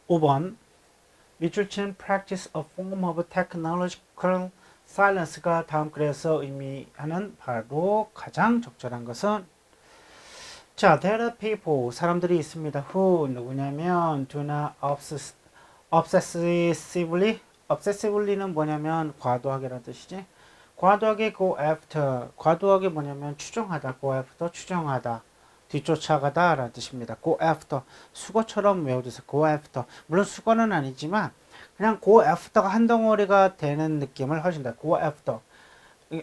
5번 밑줄 친 practice a form of technological silence가 다음 글에서 의미하는 바로 가장 적절한 것은 자, there are people 사람들이 있습니다. who 누구냐면 do not obsessively는 뭐냐면 과도하게라는 뜻이지. 과도하게 go after 과도하게 뭐냐면 추종하다 go after 추종하다 뒤쫓아가다 라는 뜻입니다. go after 수거처럼 외워두세요. go after 물론 수거는 아니지만 그냥 go after가 한 덩어리가 되는 느낌을 하신다. go after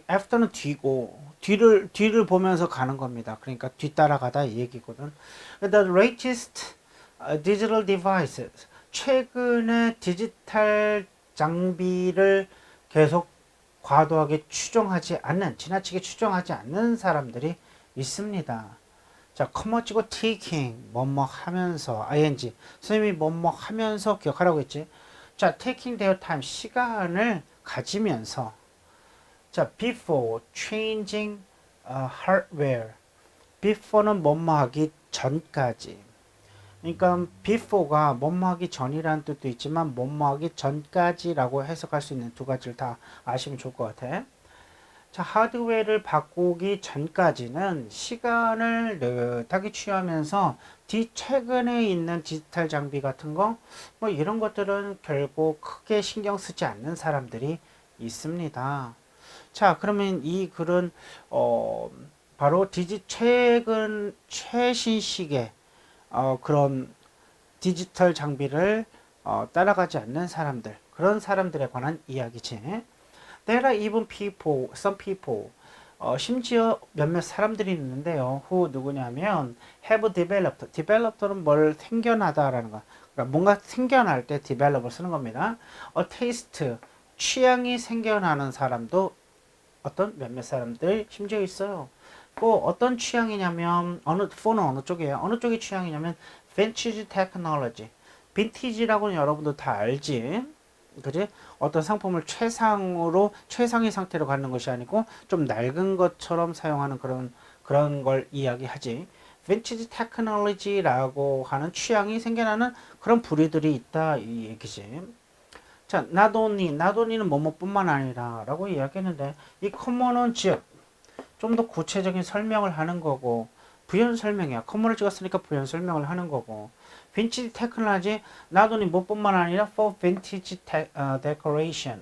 after는 뒤고 뒤를 보면서 가는 겁니다. 그러니까 뒤따라가다 이 얘기거든. The latest digital devices 최근의 디지털 장비를 계속 과도하게 추종하지 않는 지나치게 추종하지 않는 사람들이 있습니다. 자, 커머치고 taking 뭐뭐 하면서 ing 선생님이 뭐뭐 하면서 기억하라고 했지. 자, taking their time 시간을 가지면서 자, before changing hardware before는 뭐뭐 하기 전까지 그러니까 before가 뭐뭐 하기 전이라는 뜻도 있지만 뭐뭐 하기 전까지라고 해석할 수 있는 두 가지를 다 아시면 좋을 것 같아. 자, 하드웨어를 바꾸기 전까지는 시간을 느긋하게 취하면서 최근에 있는 디지털 장비 같은 거 뭐 이런 것들은 결국 크게 신경 쓰지 않는 사람들이 있습니다. 자, 그러면 이 글은 바로 최신식의 그런 디지털 장비를 따라가지 않는 사람들, 그런 사람들에 관한 이야기지. There are even people, some people, 심지어 몇몇 사람들이 있는데요. who 누구냐면 have developed. developed는 뭘 생겨나다라는 거. 그러니까 뭔가 생겨날 때 develop을 쓰는 겁니다. a taste, 취향이 생겨나는 사람도 어떤 몇몇 사람들 심지어 있어요. 꼭 어떤 취향이냐면 폰은 어느 쪽이에요? 어느 쪽이 취향이냐면 vintage technology. 빈티지라고는 여러분도 다 알지. 그지? 어떤 상품을 최상의 상태로 갖는 것이 아니고 좀 낡은 것처럼 사용하는 그런 걸 이야기하지. vintage technology라고 하는 취향이 생겨나는 그런 부류들이 있다 이 얘기지. 자, not only는 뭐뭐뿐만 아니라 라고 이야기했는데 이 common은 즉 좀 더 구체적인 설명을 하는 거고 부연 설명이야. common을 찍었으니까 부연 설명을 하는 거고 vintage technology not only 뭐뿐만 아니라 for vintage decoration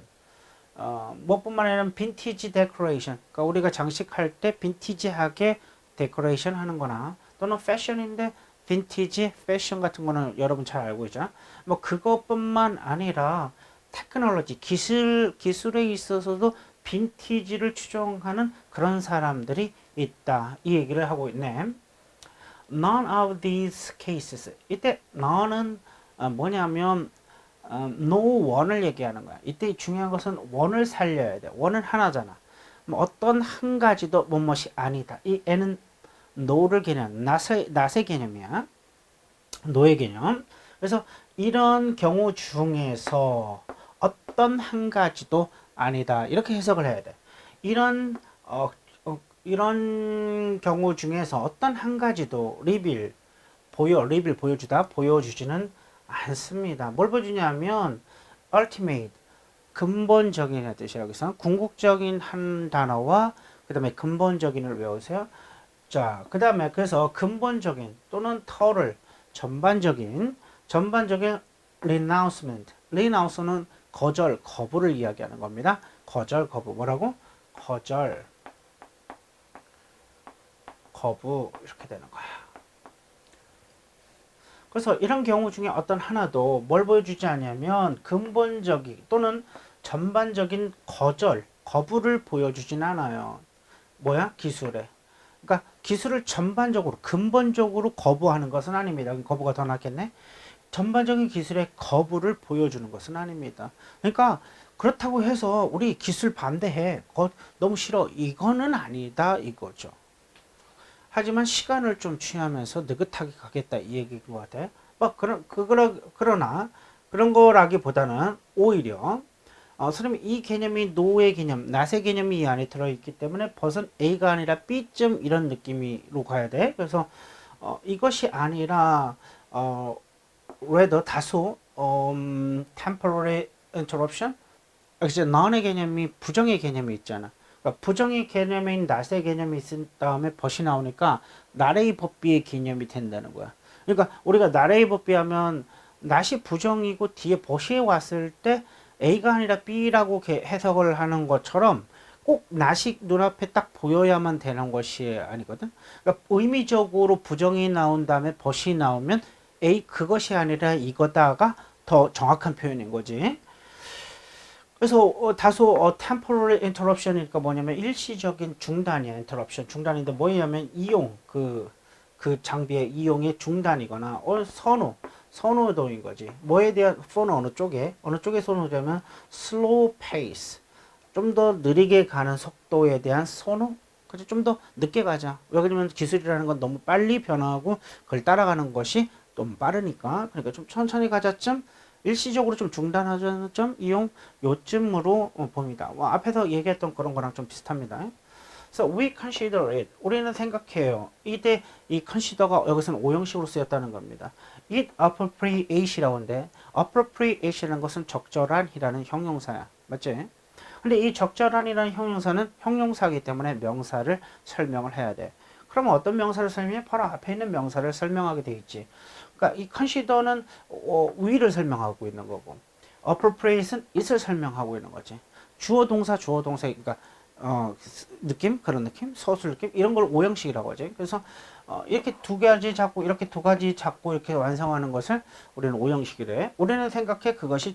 뭐뿐만 아니라 vintage decoration 그러니까 우리가 장식할 때 빈티지하게 데코레이션 하는 거나 또는 패션인데 빈티지 패션 같은 거는 여러분 잘 알고 있죠. 뭐 그것뿐만 아니라 테크놀로지 기술에 있어서도 빈티지를 추종하는 그런 사람들이 있다 이 얘기를 하고 있네. None of these cases 이때 none은 뭐냐면 no one을 얘기하는 거야. 이때 중요한 것은 one을 살려야 돼. one은 하나잖아. 뭐 어떤 한 가지도 뭐뭇이 아니다. 이 n은 no를 개념 not의 개념이야. no의 개념. 그래서 이런 경우 중에서 어떤 한 가지도 아니다. 이렇게 해석을 해야 돼. 이런 경우 중에서 어떤 한 가지도 리빌 보여주지는 않습니다. 뭘 보여주냐면 ultimate 근본적인 뜻이라고 여기서 궁극적인 한 단어와 그 다음에 근본적인을 외우세요. 자, 그 다음에 그래서 근본적인 또는 터를 전반적인 renounce는 거부를 이야기하는 겁니다. 거부 뭐라고? 거부 이렇게 되는 거야. 그래서 이런 경우 중에 어떤 하나도 뭘 보여주지 않냐면 근본적인 또는 전반적인 거부를 보여주진 않아요. 뭐야? 기술에. 그러니까 기술을 전반적으로 근본적으로 거부하는 것은 아닙니다. 여기 거부가 더 낫겠네. 전반적인 기술의 거부를 보여주는 것은 아닙니다. 그러니까 그렇다고 해서 우리 기술 반대해. 너무 싫어. 이거는 아니다 이거죠. 하지만 시간을 좀 취하면서 느긋하게 가겠다 이 얘기인 것 같아. 그러나 그런 거라기보다는 오히려 선생님 이 개념이 no의 개념, not의 개념이 이 안에 들어있기 때문에 벗은 A가 아니라 B쯤 이런 느낌으로 가야 돼. 그래서 이것이 아니라 rather 다소 temporary interruption. 그래서 none의 개념이 부정의 개념이 있잖아. 그러니까 부정의 개념인 not의 개념이 있은 다음에 벗이 나오니까 not의 법비의 개념이 된다는 거야. 그러니까 우리가 not의 법비 하면 not이 부정이고 뒤에 벗이 왔을 때 A가 아니라 B라고 해석을 하는 것처럼 꼭 not이 눈앞에 딱 보여야만 되는 것이 아니거든. 그러니까 의미적으로 부정이 나온 다음에 벗이 나오면 A 그것이 아니라 이거다가 더 정확한 표현인 거지. 그래서 다소 temporary interruption이니까 뭐냐면 일시적인 중단이야. interruption 중단인데 뭐냐면 이용 그 장비의 이용의 중단이거나 선호도인 거지. 뭐에 대한 어느 쪽에 선호되면 slow pace 좀 더 느리게 가는 속도에 대한 선호. 그래서 좀 더 늦게 가자. 왜 그러면 기술이라는 건 너무 빨리 변화하고 그걸 따라가는 것이 좀 빠르니까. 그러니까 좀 천천히 가자쯤 일시적으로 좀 중단하자는 점 이용 요쯤으로 봅니다. 앞에서 얘기했던 그런 거랑 좀 비슷합니다. So we consider it. 우리는 생각해요. 이때 이 consider가 여기서는 오형식으로 쓰였다는 겁니다. It appropriate이라고 하는데 appropriate이라는 것은 적절한이라는 형용사야. 맞지? 근데 이 적절한이라는 형용사는 형용사이기 때문에 명사를 설명을 해야 돼. 그러면 어떤 명사를 설명해? 바로 앞에 있는 명사를 설명하게 돼 있지. 그러니까 이 consider는 위를 설명하고 있는 거고, appropriate는 it을 설명하고 있는 거지. 주어 동사 그러니까 느낌 그런 느낌 서술 느낌 이런 걸 오형식이라고 하지. 그래서 이렇게 두 가지 잡고 이렇게 두 가지 잡고 이렇게 완성하는 것을 우리는 오형식이래. 우리는 생각해 그것이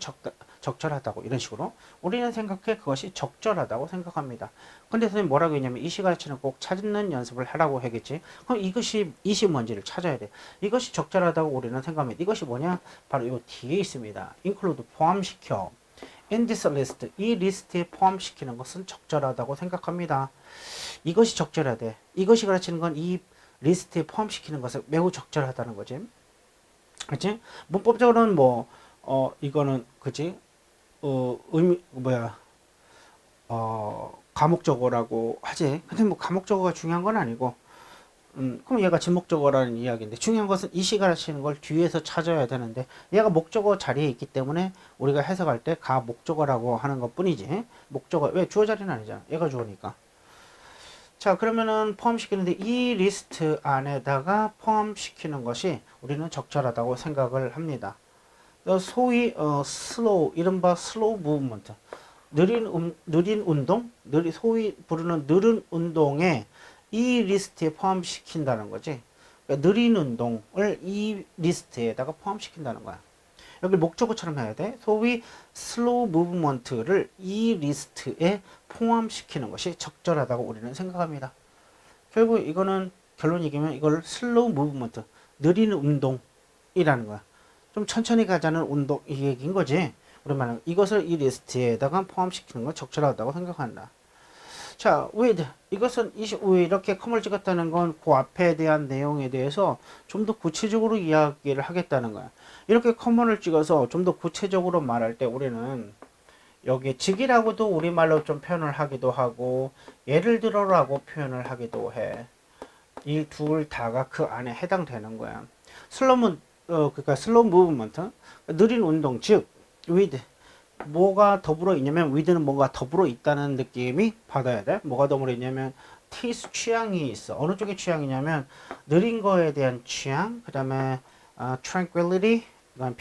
적절하다고 이런 식으로 우리는 생각해 그것이 적절하다고 생각합니다. 근데 선생님 뭐라고 했냐면 이 시간치는 꼭 찾는 연습을 하라고 하겠지. 그럼 이것이 뭔지를 찾아야 돼. 이것이 적절하다고 우리는 생각합니다. 이것이 뭐냐? 바로 이 뒤에 있습니다. include 포함시켜. in this list 이 리스트에 포함시키는 것은 적절하다고 생각합니다. 이것이 적절하대. 이것이 가르치는 건 이 리스트에 포함시키는 것은 매우 적절하다는 거지. 그치? 문법적으로는 이거는 그치? 과목적어라고 하지. 근데 과목적어가 중요한 건 아니고, 그럼 얘가 지목적어라는 이야기인데, 중요한 것은 이 시가 가르치는 걸 뒤에서 찾아야 되는데, 얘가 목적어 자리에 있기 때문에 우리가 해석할 때 목적어라고 하는 것 뿐이지. 목적어, 왜 주어 자리는 아니잖아. 얘가 주어니까. 자, 그러면은 포함시키는데 이 리스트 안에다가 포함시키는 것이 우리는 적절하다고 생각을 합니다. 소위 슬로우, 이른바 슬로우 무브먼트, 느린 운동, 소위 부르는 느린 운동에 이 리스트에 포함시킨다는 거지. 그러니까 느린 운동을 이 리스트에다가 포함시킨다는 거야. 여기 목적어처럼 해야 돼. 소위 슬로우 무브먼트를 이 리스트에 포함시키는 것이 적절하다고 우리는 생각합니다. 결국 이거는 결론 얘기면 이걸 슬로우 무브먼트, 느린 운동이라는 거야. 좀 천천히 가자는 운동 이 얘기인 거지. 그러면 이것을 이 리스트에다가 포함시키는 건 적절하다고 생각한다. 자, with 이것은 이렇게 컴을 찍었다는 건 그 앞에 대한 내용에 대해서 좀 더 구체적으로 이야기를 하겠다는 거야. 이렇게 커먼을 찍어서 좀 더 구체적으로 말할 때 우리는 여기 직이라고도 우리말로 좀 표현을 하기도 하고 예를 들어라고 표현을 하기도 해. 이 둘 다가 그 안에 해당되는 거야. 그러니까 슬로우 무브먼트, 느린 운동, 즉 with 뭐가 더불어 있냐면 with는 뭔가 더불어 있다는 느낌이 받아야 돼. 뭐가 더불어 있냐면 taste 취향이 있어. 어느 쪽의 취향이냐면 느린 거에 대한 취향, 그 다음에 tranquility, 그다음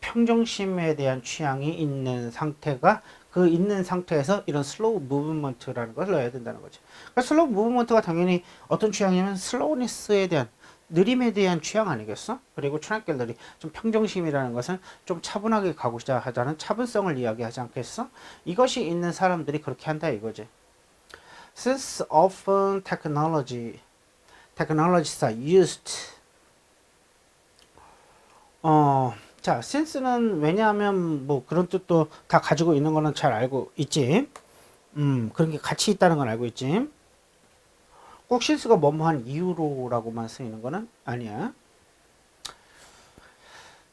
평정심에 대한 취향이 있는 상태가 그 있는 상태에서 이런 슬로우 무브먼트라는 걸 넣어야 된다는 거죠. 그러니까 슬로우 무브먼트가 당연히 어떤 취향이냐면 슬로우니스에 대한 느림에 대한 취향 아니겠어? 그리고 tranquility 좀 평정심이라는 것은 좀 차분하게 가고자 하자는 차분성을 이야기하지 않겠어? 이것이 있는 사람들이 그렇게 한다 이거지. Since often technologies are used 자, since는 왜냐하면 그런 뜻도 다 가지고 있는 거는 잘 알고 있지. 그런 게 같이 있다는 건 알고 있지. 꼭 since가 뭐뭐한 이유로라고만 쓰이는 거는 아니야.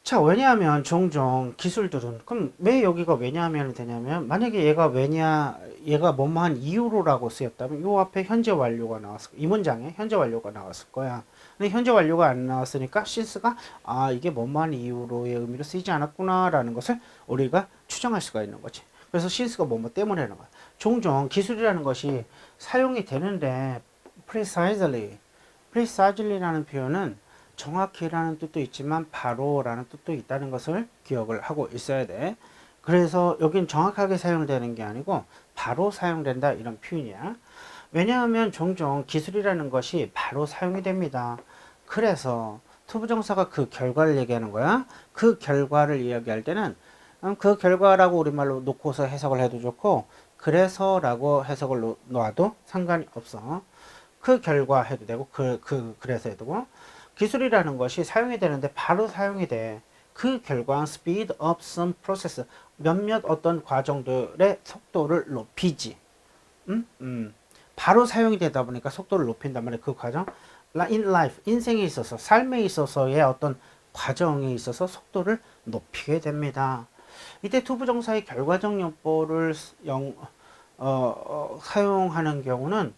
자, 왜냐하면 종종 기술들은 그럼 왜 여기가 왜냐하면 되냐면 만약에 얘가 뭐뭐한 이유로라고 쓰였다면 이 앞에 현재 완료가 나왔을 거야. 이 문장에 현재 완료가 나왔을 거야. 근데 현재 완료가 안 나왔으니까 since가 이게 뭐뭐한 이유로의 의미로 쓰이지 않았구나라는 것을 우리가 추정할 수가 있는 거지. 그래서 since가 뭐뭐 때문에라는 거야. 종종 기술이라는 것이 사용이 되는데 precisedly라는 표현은 정확히라는 뜻도 있지만 바로라는 뜻도 있다는 것을 기억을 하고 있어야 돼. 그래서 여긴 정확하게 사용되는 게 아니고 바로 사용된다 이런 표현이야. 왜냐하면 종종 기술이라는 것이 바로 사용이 됩니다. 그래서 투부정사가 그 결과를 얘기하는 거야. 그 결과를 이야기할 때는 그 결과라고 우리말로 놓고서 해석을 해도 좋고 그래서라고 해석을 놓아도 상관이 없어. 그 결과 해도 되고 그래서 해도 되고 기술이라는 것이 사용이 되는데 바로 사용이 돼. 그 결과 speed up some process 몇몇 어떤 과정들의 속도를 높이지. 바로 사용이 되다 보니까 속도를 높인단 말이야. 그 과정 in life 인생에 있어서 삶에 있어서의 어떤 과정에 있어서 속도를 높이게 됩니다. 이때 투부정사의 결과적 용법을 사용하는 경우는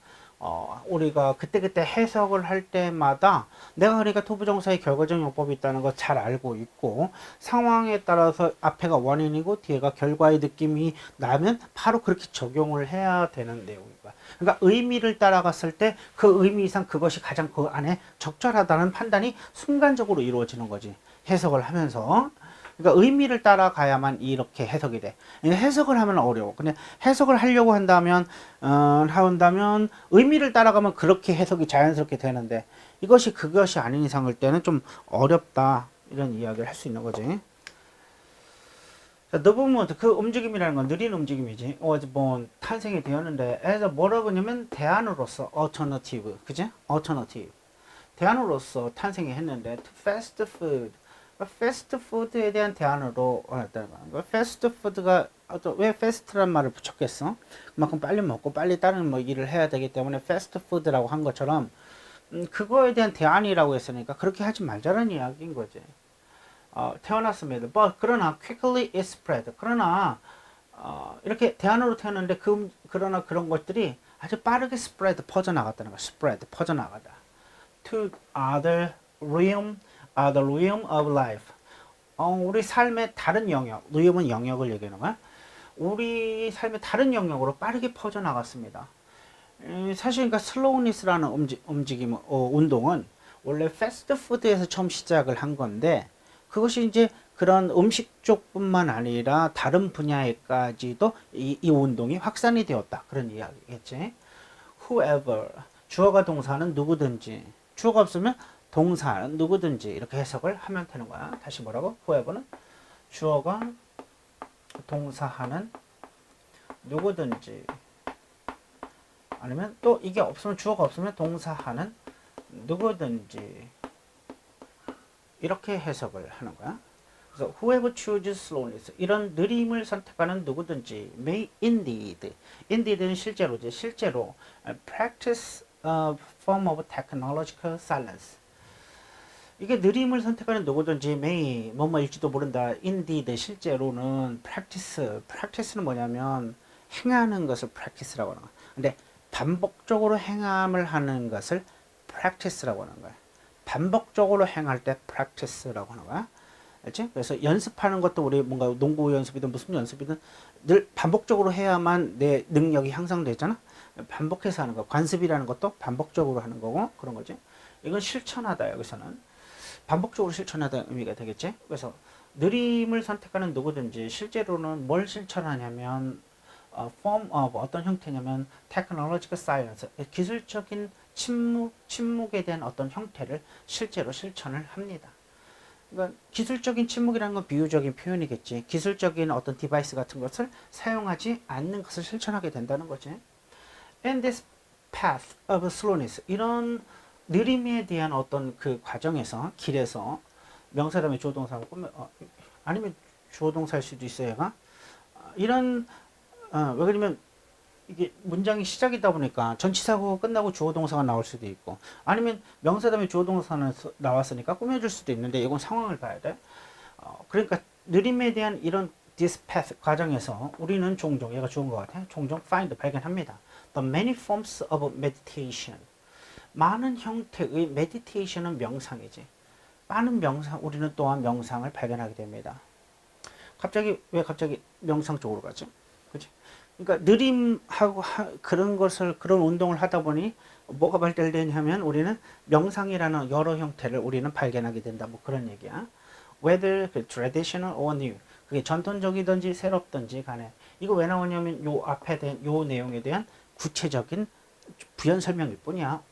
우리가 그때그때 해석을 할 때마다 내가 그러니까 투부정사의 결과적 용법이 있다는 거 잘 알고 있고 상황에 따라서 앞에가 원인이고 뒤에가 결과의 느낌이 나면 바로 그렇게 적용을 해야 되는 내용이다. 그러니까 의미를 따라갔을 때 그 의미 이상 그것이 가장 그 안에 적절하다는 판단이 순간적으로 이루어지는 거지. 해석을 하면서. 그러니까 의미를 따라가야만 이렇게 해석이 돼. 해석을 하면 어려워. 근데 해석을 하려고 한다면 의미를 따라가면 그렇게 해석이 자연스럽게 되는데 그것이 아닌 이상일 때는 좀 어렵다. 이런 이야기를 할 수 있는 거지. 자, the movement, 그 움직임이라는 건 느린 움직임이지. 뭐 탄생이 되었는데 as 뭐라고 하냐면 대안으로서 alternative. 그지? alternative. 대안으로서 탄생이 했는데 to fast food. 패스트푸드에 대한 대안으로 했다는 거야. 패스트푸드가 왜 패스트란 말을 붙였겠어? 그만큼 빨리 먹고 빨리 다른 뭐 일을 해야 되기 때문에 패스트푸드라고 한 것처럼 그거에 대한 대안이라고 했으니까 그렇게 하지 말자는 이야기인 거지. 태어났습니다. 그러나 quickly it spread. 그러나 이렇게 대안으로 태어났는데 그러나 그런 것들이 아주 빠르게 spread 퍼져나갔다는 거야. spread 퍼져나가다. to other realm of life. 우리 삶의 다른 영역, realm은 영역을 얘기하는 거야. 우리 삶의 다른 영역으로 빠르게 퍼져나갔습니다. 사실 그러니까 슬로우니스라는 움직임, 운동은 원래 패스트푸드에서 처음 시작을 한 건데 그것이 이제 그런 음식 쪽뿐만 아니라 다른 분야에까지도 이 운동이 확산이 되었다. 그런 이야기겠지. Whoever, 주어가 동사는 누구든지, 주어가 없으면 동사는 누구든지 이렇게 해석을 하면 되는 거야. 다시 뭐라고? whoever는 주어가 동사하는 누구든지 아니면 또 이게 없으면 주어가 없으면 동사하는 누구든지 이렇게 해석을 하는 거야. 그래서 whoever chooses slowness 이런 느림을 선택하는 누구든지 may indeed는 실제로지. 실제로 practice a form of technological silence 이게 느림을 선택하는 누구든지 may 뭐뭐일지도 모른다. indeed 실제로는 practice는 뭐냐면 행하는 것을 practice라고 하는 거야. 근데 반복적으로 행함을 하는 것을 practice라고 하는 거야. 반복적으로 행할 때 practice라고 하는 거야. 알지? 그래서 연습하는 것도 우리 뭔가 농구 연습이든 무슨 연습이든 늘 반복적으로 해야만 내 능력이 향상되잖아. 반복해서 하는 거. 관습이라는 것도 반복적으로 하는 거고 그런 거지. 이건 실천하다 여기서는. 반복적으로 실천하다는 의미가 되겠지. 그래서 느림을 선택하는 누구든지 실제로는 뭘 실천하냐면 form of 어떤 형태냐면 technological silence 기술적인 침묵에 대한 어떤 형태를 실제로 실천을 합니다. 그러니까 기술적인 침묵이라는 건 비유적인 표현이겠지. 기술적인 어떤 디바이스 같은 것을 사용하지 않는 것을 실천하게 된다는 거지. And this path of slowness 이런 느림에 대한 어떤 그 과정에서 길에서 명사다음에 주어동사가 아니면 주어동사일 수도 있어요. 얘가 이런 왜 그러냐면 이게 문장이 시작이다 보니까 전치사고 끝나고 주어동사가 나올 수도 있고 아니면 명사다음에 주어동사는 나왔으니까 꾸며줄 수도 있는데 이건 상황을 봐야 돼. 그러니까 느림에 대한 이런 this path 과정에서 우리는 얘가 좋은 것 같아. 종종 find 발견합니다. The many forms of meditation 많은 형태의 메디테이션은 명상이지. 많은 명상, 우리는 또한 명상을 발견하게 됩니다. 왜 갑자기 명상 쪽으로 가지? 그치? 그러니까 느림하고 그런 것을, 그런 운동을 하다 보니 뭐가 발달되냐면 우리는 명상이라는 여러 형태를 우리는 발견하게 된다. 뭐 그런 얘기야. Whether traditional or new. 그게 전통적이든지 새롭든지 간에. 이거 왜 나오냐면 요 앞에 된 요 내용에 대한 구체적인 부연 설명일 뿐이야.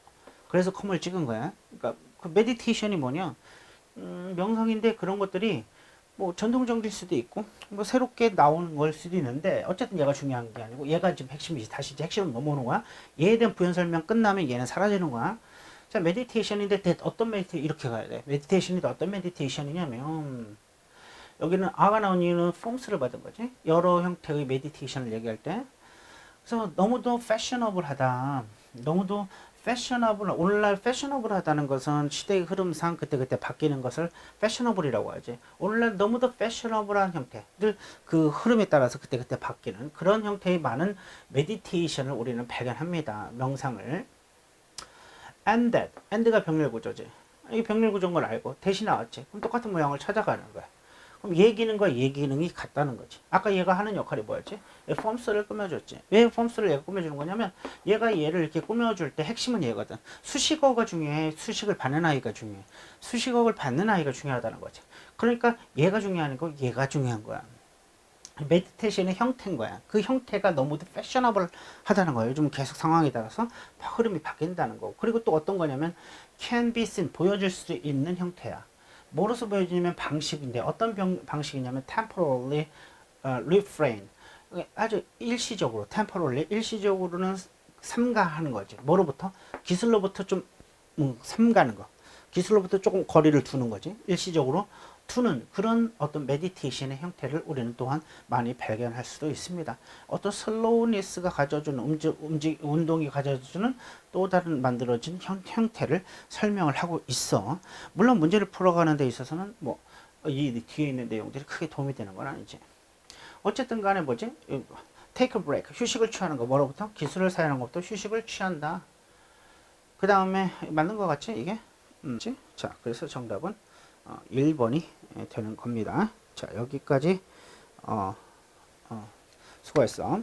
그래서 컴을 찍은 거야. 그러니까 그 메디테이션이 뭐냐? 명상인데 그런 것들이 뭐 전통적일 수도 있고 뭐 새롭게 나오는 걸 수도 있는데 어쨌든 얘가 중요한 게 아니고 얘가 지금 핵심이지. 다시 이제 핵심을 넘어오는 거야. 얘에 대한 부연 설명 끝나면 얘는 사라지는 거야. 자, 메디테이션인데 어떤 메디테이션 이렇게 가야 돼. 메디테이션인데 어떤 메디테이션이냐면 여기는 아가 나온 이유는 폼스를 받은 거지. 여러 형태의 메디테이션을 얘기할 때. 그래서 너무도 패셔너블하다. 너무도 오늘날 패셔너블하다는 것은 시대의 흐름상 그때그때 바뀌는 것을 패셔너블이라고 하지. 오늘날 너무도 패셔너블한 형태들, 그 흐름에 따라서 그때그때 바뀌는 그런 형태의 많은 메디테이션을 우리는 발견합니다. 명상을. and가 병렬 구조지. 이 병렬 구조인 걸 알고 대신 나왔지. 그럼 똑같은 모양을 찾아가는 거야. 그럼 얘 기능과 얘 기능이 같다는 거지. 아까 얘가 하는 역할이 뭐였지? 폼스를 꾸며줬지. 왜 폼스를 얘가 꾸며주는 거냐면 얘가 얘를 이렇게 꾸며줄 때 핵심은 얘거든. 수식어가 중요해. 수식을 받는 아이가 중요해. 수식어를 받는 아이가 중요하다는 거지. 그러니까 얘가 중요한 거, 얘가 중요한 거야. 메디테이션의 형태인 거야. 그 형태가 너무도 패셔너블 하다는 거예요. 요즘 계속 상황에 따라서 흐름이 바뀐다는 거고. 그리고 또 어떤 거냐면 can be seen, 보여줄 수 있는 형태야. 뭐로서 보여지냐면 방식인데 어떤 방식이냐면 temporarily refrain. 아주 일시적으로 temporarily 일시적으로는 삼가하는 거지. 뭐로부터? 기술로부터 좀 삼가는 거. 기술로부터 조금 거리를 두는 거지. 일시적으로 두는 그런 어떤 메디테이션의 형태를 우리는 또한 많이 발견할 수도 있습니다. 어떤 슬로우니스가 가져주는 운동이 가져주는 또 다른 만들어진 형태를 설명을 하고 있어. 물론 문제를 풀어가는 데 있어서는 뭐 이 뒤에 있는 내용들이 크게 도움이 되는 건 아니지. 어쨌든 간에 뭐지? take a break, 휴식을 취하는 거. 뭐로부터? 기술을 사용하는 것도 휴식을 취한다. 그 다음에 맞는 것 같지 이게? 자, 그래서 정답은 1번이 되는 겁니다. 자, 여기까지 수고했어.